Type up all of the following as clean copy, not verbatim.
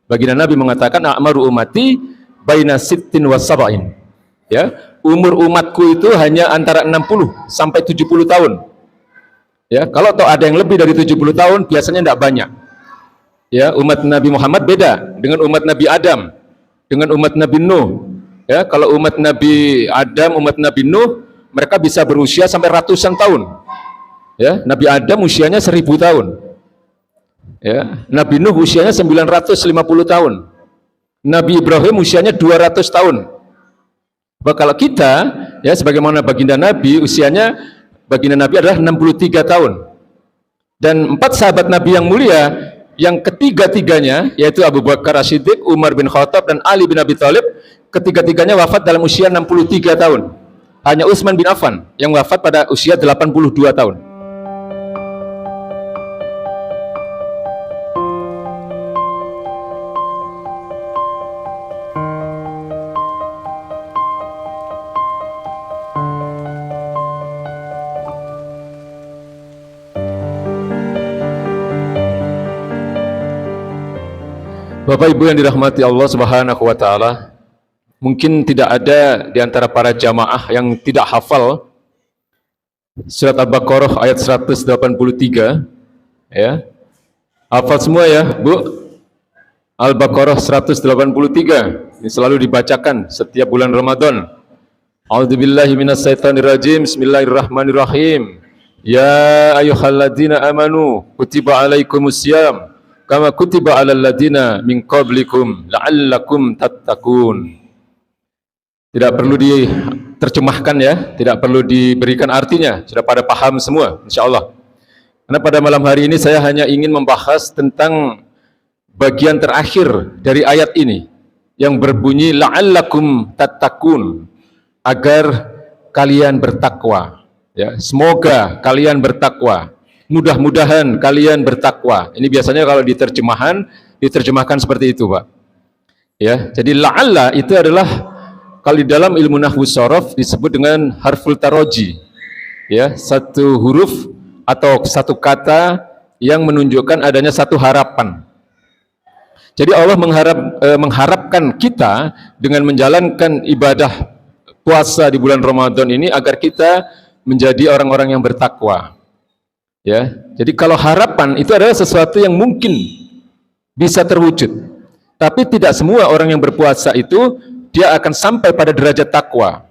Baginda Nabi mengatakan a'maru ummati baina sittin wa sab'in. Ya, umur umatku itu hanya antara 60 sampai 70 tahun. Ya, kalau toh ada yang lebih dari 70 tahun biasanya tidak banyak. Ya, umat Nabi Muhammad beda dengan umat Nabi Adam, dengan umat Nabi Nuh. Ya, kalau umat Nabi Adam, umat Nabi Nuh, mereka bisa berusia sampai ratusan tahun. Ya, Nabi Adam usianya 1000 tahun. Ya, Nabi Nuh usianya 950 tahun. Nabi Ibrahim usianya 200 tahun. Kalau kita, ya sebagaimana baginda Nabi, usianya baginda Nabi adalah 63 tahun. Dan 4 sahabat Nabi yang mulia, yang ketiga-tiganya, yaitu Abu Bakar As-Siddiq, Umar bin Khattab, dan Ali bin Abi Thalib, ketiga-tiganya wafat dalam usia 63 tahun. Hanya Utsman bin Affan yang wafat pada usia 82 tahun. Bapak Ibu yang dirahmati Allah Subhanahu wa taala, mungkin tidak ada di antara para jamaah yang tidak hafal surat Al-Baqarah ayat 183, ya. Hafal semua ya, Bu? Al-Baqarah 183. Ini selalu dibacakan setiap bulan Ramadan. A'udzubillahi minasyaitonirrajim. Bismillahirrahmanirrahim. Ya ayyuhalladzina amanu kutiba alaikumusiyam kama kutiba alal ladina min qablikum la'allakum tattaqun. Tidak perlu diterjemahkan ya, tidak perlu diberikan artinya, sudah pada paham semua insyaallah. Karena pada malam hari ini saya hanya ingin membahas tentang bagian terakhir dari ayat ini yang berbunyi la'allakum tattaqun, agar kalian bertakwa, ya. Semoga kalian bertakwa. Mudah-mudahan kalian bertakwa. Ini biasanya kalau diterjemahkan seperti itu, Pak. Ya, jadi la'alla itu adalah kalau di dalam ilmu nahwu shorof disebut dengan harful taroji. Ya, satu huruf atau satu kata yang menunjukkan adanya satu harapan. Jadi Allah mengharapkan kita dengan menjalankan ibadah puasa di bulan Ramadan ini agar kita menjadi orang-orang yang bertakwa. Ya, jadi kalau harapan itu adalah sesuatu yang mungkin bisa terwujud, tapi tidak semua orang yang berpuasa itu dia akan sampai pada derajat takwa.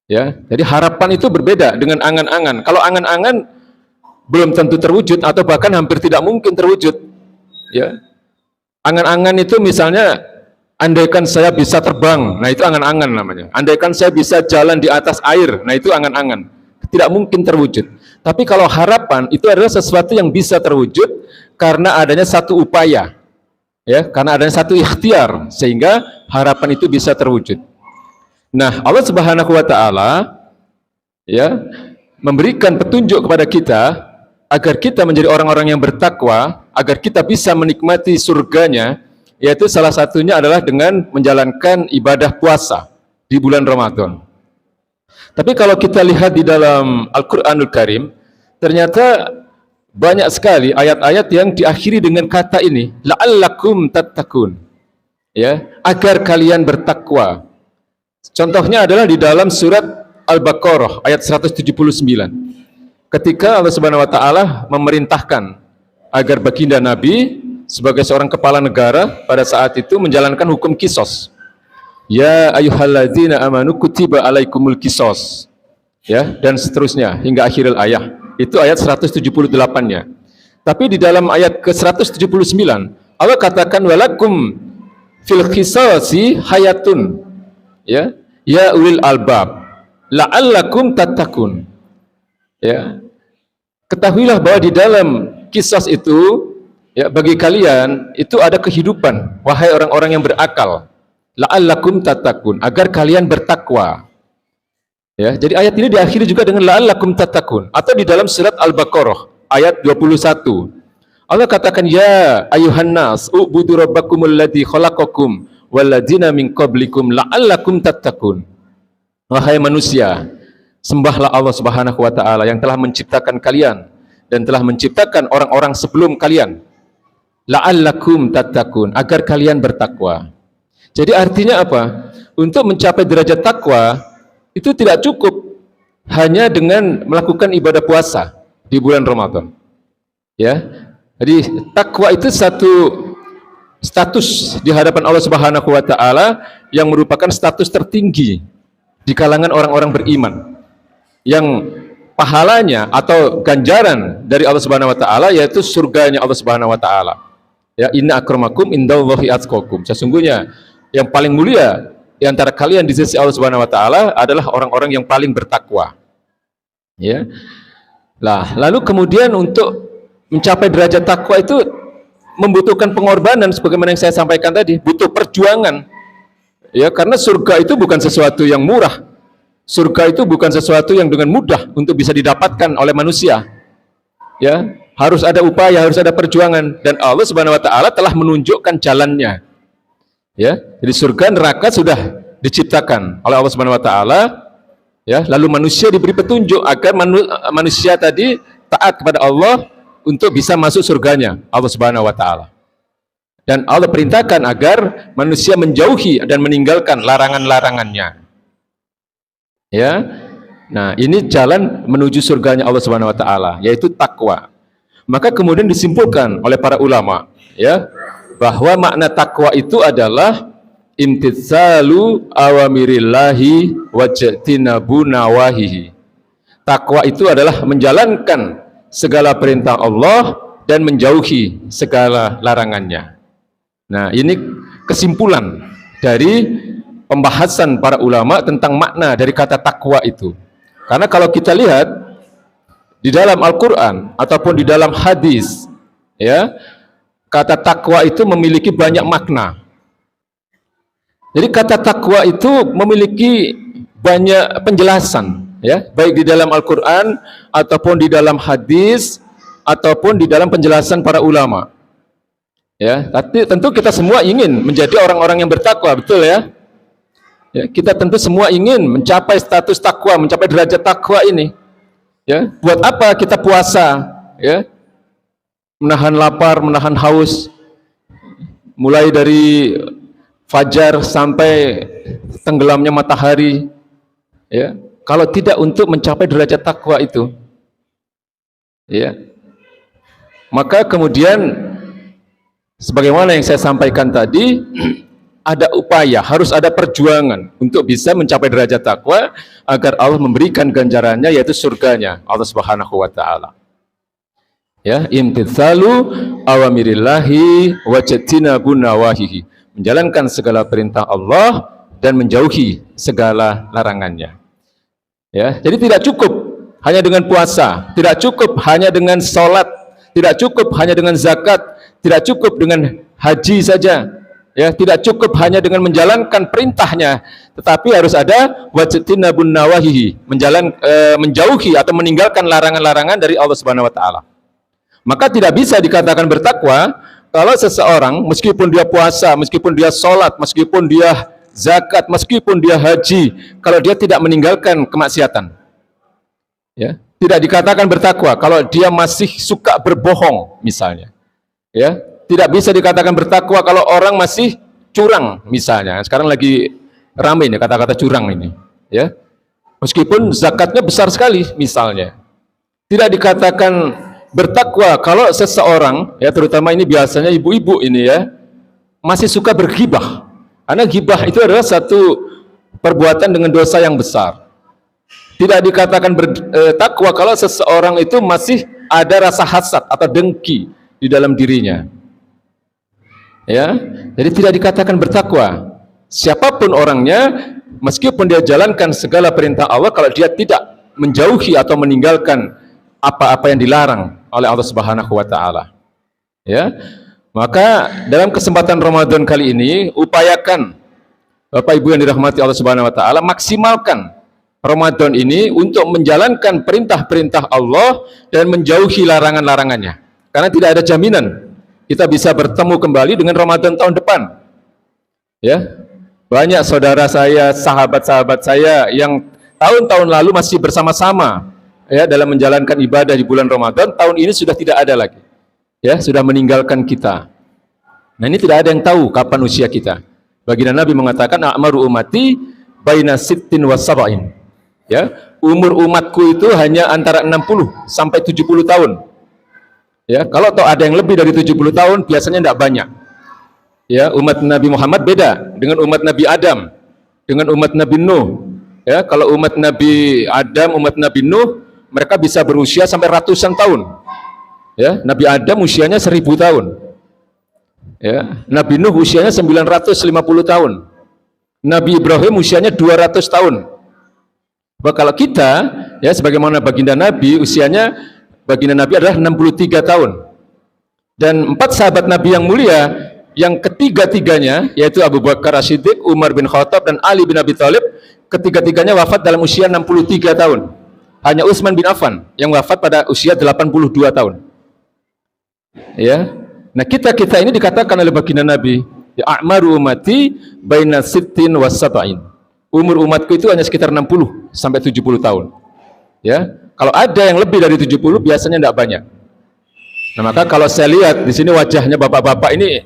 Ya, jadi harapan itu berbeda dengan angan-angan. Kalau angan-angan belum tentu terwujud atau bahkan hampir tidak mungkin terwujud. Ya, angan-angan itu misalnya, andaikan saya bisa terbang, nah itu angan-angan namanya. Andaikan saya bisa jalan di atas air, nah itu angan-angan. Tidak mungkin terwujud. Tapi kalau harapan itu adalah sesuatu yang bisa terwujud karena adanya satu upaya, ya, karena adanya satu ikhtiar sehingga harapan itu bisa terwujud. Nah, Allah Subhanahu wa taala ya memberikan petunjuk kepada kita agar kita menjadi orang-orang yang bertakwa, agar kita bisa menikmati surganya, yaitu salah satunya adalah dengan menjalankan ibadah puasa di bulan Ramadan. Tapi kalau kita lihat di dalam Al-Quranul Karim, ternyata banyak sekali ayat-ayat yang diakhiri dengan kata ini, la'allakum tattaqun, ya, agar kalian bertakwa. Contohnya adalah di dalam surat Al-Baqarah ayat 179. Ketika Allah Subhanahu wa taala memerintahkan agar baginda Nabi sebagai seorang kepala negara pada saat itu menjalankan hukum kisos. Ya ayyuhalladzina amanu kutiba alaikumul kisos, ya, dan seterusnya hingga akhir ayat. Itu ayat 178-nya. Tapi di dalam ayat ke-179 Allah katakan walakum fil qisasi hayatun, ya, ya ulil albab la'allakum tattaqun. Ya, ketahuilah bahwa di dalam kisas itu, ya, bagi kalian itu ada kehidupan, wahai orang-orang yang berakal. La'allakum tattaqun, agar kalian bertakwa. Ya, jadi ayat ini diakhiri juga dengan la'allakum tattaqun, atau di dalam surat Al-Baqarah ayat 21. Allah katakan ya ayuhan nas u'budu rabbakumul ladzi khalaqakum walladzina min qablikum la'allakum tattaqun. Wahai manusia, sembahlah Allah Subhanahu wa taala yang telah menciptakan kalian dan telah menciptakan orang-orang sebelum kalian. la'allakum tattaqun, agar kalian bertakwa. Jadi artinya apa? Untuk mencapai derajat takwa itu tidak cukup hanya dengan melakukan ibadah puasa di bulan Ramadan. Ya. Jadi takwa itu satu status di hadapan Allah Subhanahu wa taala yang merupakan status tertinggi di kalangan orang-orang beriman. Yang pahalanya atau ganjaran dari Allah Subhanahu wa taala yaitu surganya Allah Subhanahu wa taala. Ya, inna akramakum indallahi atqakum. Sesungguhnya yang paling mulia di antara kalian di sisi Allah Subhanahu wa taala adalah orang-orang yang paling bertakwa. Ya. Lah, lalu kemudian untuk mencapai derajat takwa itu membutuhkan pengorbanan sebagaimana yang saya sampaikan tadi, butuh perjuangan. Ya, karena surga itu bukan sesuatu yang murah. Surga itu bukan sesuatu yang dengan mudah untuk bisa didapatkan oleh manusia. Ya, harus ada upaya, harus ada perjuangan, dan Allah Subhanahu wa taala telah menunjukkan jalannya. Ya, jadi surga neraka sudah diciptakan oleh Allah Subhanahu wa taala, ya, lalu manusia diberi petunjuk agar manusia tadi taat kepada Allah untuk bisa masuk surganya Allah Subhanahu wa taala. Dan Allah perintahkan agar manusia menjauhi dan meninggalkan larangan-larangannya. Ya. Nah, ini jalan menuju surganya Allah Subhanahu wa taala, yaitu takwa. Maka kemudian disimpulkan oleh para ulama, ya, bahwa makna takwa itu adalah imtitsalu awamirillahi wajtinabu nawahihi. Takwa itu adalah menjalankan segala perintah Allah dan menjauhi segala larangannya. Nah, ini kesimpulan dari pembahasan para ulama tentang makna dari kata takwa itu. Karena kalau kita lihat di dalam Al-Qur'an ataupun di dalam hadis, ya, kata takwa itu memiliki banyak makna. Jadi kata takwa itu memiliki banyak penjelasan, ya, baik di dalam Al-Qur'an ataupun di dalam hadis ataupun di dalam penjelasan para ulama. Ya, tapi tentu kita semua ingin menjadi orang-orang yang bertakwa, betul ya? Ya, kita tentu semua ingin mencapai status takwa, mencapai derajat takwa ini. Ya, buat apa kita puasa? Ya, menahan lapar, menahan haus, mulai dari fajar sampai tenggelamnya matahari. Ya, kalau tidak untuk mencapai derajat takwa itu, ya, maka kemudian sebagaimana yang saya sampaikan tadi, ada upaya, harus ada perjuangan untuk bisa mencapai derajat takwa agar Allah memberikan ganjarannya, yaitu surganya Allah Subhanahu wa taala. Ya, imtitsalu awamirillahi wajtinabu nawahihi. Menjalankan segala perintah Allah dan menjauhi segala larangannya. Ya, jadi tidak cukup hanya dengan puasa, tidak cukup hanya dengan salat, tidak cukup hanya dengan zakat, tidak cukup dengan haji saja. Ya, tidak cukup hanya dengan menjalankan perintahnya, tetapi harus ada wajtinabun nawahihi, menjauhi atau meninggalkan larangan-larangan dari Allah Subhanahu wa taala. Maka tidak bisa dikatakan bertakwa kalau seseorang meskipun dia puasa, meskipun dia sholat, meskipun dia zakat, meskipun dia haji, kalau dia tidak meninggalkan kemaksiatan. Ya, tidak dikatakan bertakwa kalau dia masih suka berbohong misalnya. Ya, tidak bisa dikatakan bertakwa kalau orang masih curang misalnya. Sekarang lagi ramai ini kata-kata curang ini, ya. Meskipun zakatnya besar sekali misalnya. Tidak dikatakan bertakwa kalau seseorang, ya, terutama ini biasanya ibu-ibu ini, ya, masih suka berghibah. Karena ghibah itu adalah satu perbuatan dengan dosa yang besar. Tidak dikatakan bertakwa kalau seseorang itu masih ada rasa hasad atau dengki di dalam dirinya. Ya, jadi tidak dikatakan bertakwa. Siapapun orangnya, meskipun dia jalankan segala perintah Allah, kalau dia tidak menjauhi atau meninggalkan apa-apa yang dilarang oleh Allah Subhanahu wa taala. Ya. Maka dalam kesempatan Ramadan kali ini, upayakan Bapak Ibu yang dirahmati Allah Subhanahu wa taala, maksimalkan Ramadan ini untuk menjalankan perintah-perintah Allah dan menjauhi larangan-larangannya. Karena tidak ada jaminan kita bisa bertemu kembali dengan Ramadan tahun depan. Ya, banyak saudara saya, sahabat-sahabat saya yang tahun-tahun lalu masih bersama-sama, ya, dalam menjalankan ibadah di bulan Ramadan, tahun ini sudah tidak ada lagi. Ya, sudah meninggalkan kita. Nah, ini tidak ada yang tahu kapan usia kita. Baginda Nabi mengatakan a'maru ummati baina sittin wa sab'in. Ya, umur umatku itu hanya antara 60 sampai 70 tahun. Ya, kalau toh ada yang lebih dari 70 tahun biasanya tidak banyak. Ya, umat Nabi Muhammad beda dengan umat Nabi Adam, dengan umat Nabi Nuh. Ya, kalau umat Nabi Adam, umat Nabi Nuh, mereka bisa berusia sampai ratusan tahun. Ya, Nabi Adam usianya 1000 tahun. Ya, Nabi Nuh usianya 950 tahun. Nabi Ibrahim usianya 200 tahun. Bahwa kalau kita, ya sebagaimana baginda Nabi, usianya baginda Nabi adalah 63 tahun. Dan 4 sahabat Nabi yang mulia, yang ketiga-tiganya, yaitu Abu Bakar As-Siddiq, Umar bin Khattab, dan Ali bin Abi Thalib, ketiga-tiganya wafat dalam usia 63 tahun. Hanya Utsman bin Affan yang wafat pada usia 82 tahun. Ya. Nah, kita ini dikatakan oleh baginda Nabi, ya a'maru ummati baina sittin was sab'in. Umur umatku itu hanya sekitar 60 sampai 70 tahun. Ya. Kalau ada yang lebih dari 70 biasanya tidak banyak. Nah, maka kalau saya lihat di sini wajahnya bapak-bapak ini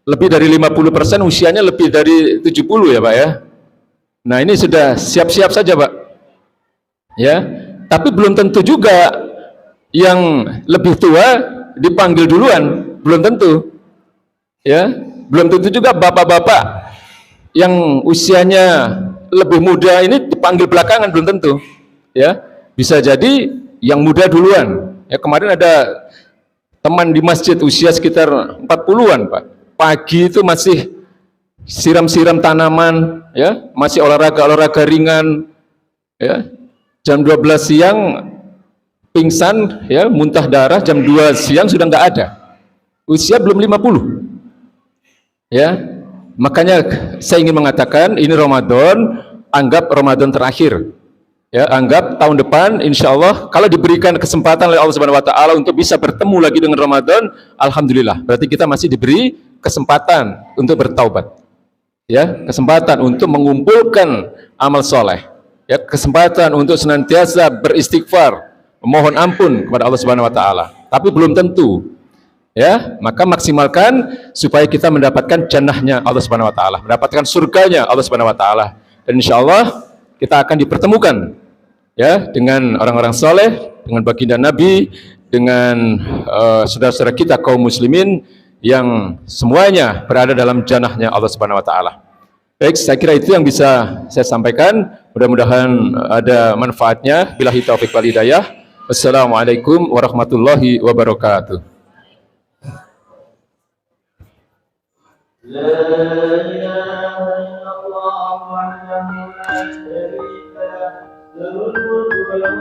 lebih dari 50% usianya lebih dari 70 ya, Pak ya. Nah, ini sudah siap-siap saja, Pak. Ya. Tapi belum tentu juga yang lebih tua dipanggil duluan, belum tentu. Ya, belum tentu juga bapak-bapak yang usianya lebih muda ini dipanggil belakangan, belum tentu. Ya, bisa jadi yang muda duluan. Ya, kemarin ada teman di masjid usia sekitar 40-an, Pak. Pagi itu masih siram-siram tanaman, ya, masih olahraga ringan, ya. Jam 12 siang pingsan, ya, muntah darah, jam 2 siang sudah nggak ada. Usia belum 50. Ya. Makanya saya ingin mengatakan ini Ramadan, anggap Ramadan terakhir. Ya, anggap tahun depan insya Allah kalau diberikan kesempatan oleh Allah Subhanahu wa taala untuk bisa bertemu lagi dengan Ramadan, alhamdulillah. Berarti kita masih diberi kesempatan untuk bertaubat. Ya, kesempatan untuk mengumpulkan amal soleh. Ya, kesempatan untuk senantiasa beristighfar, memohon ampun kepada Allah Subhanahu wa taala. Tapi belum tentu. Ya, maka maksimalkan supaya kita mendapatkan jannahnya Allah Subhanahu wa taala, mendapatkan surganya Allah Subhanahu wa taala. Dan insyaallah kita akan dipertemukan ya dengan orang-orang soleh, dengan baginda Nabi, dengan saudara-saudara kita kaum muslimin yang semuanya berada dalam jannahnya Allah Subhanahu wa taala. Baik, saya kira itu yang bisa saya sampaikan. Mudah-mudahan ada manfaatnya. Billahi taufik wal hidayah. Wassalamualaikum warahmatullahi wabarakatuh. لا إله إلا الله وحده لا شريك له له الملك وله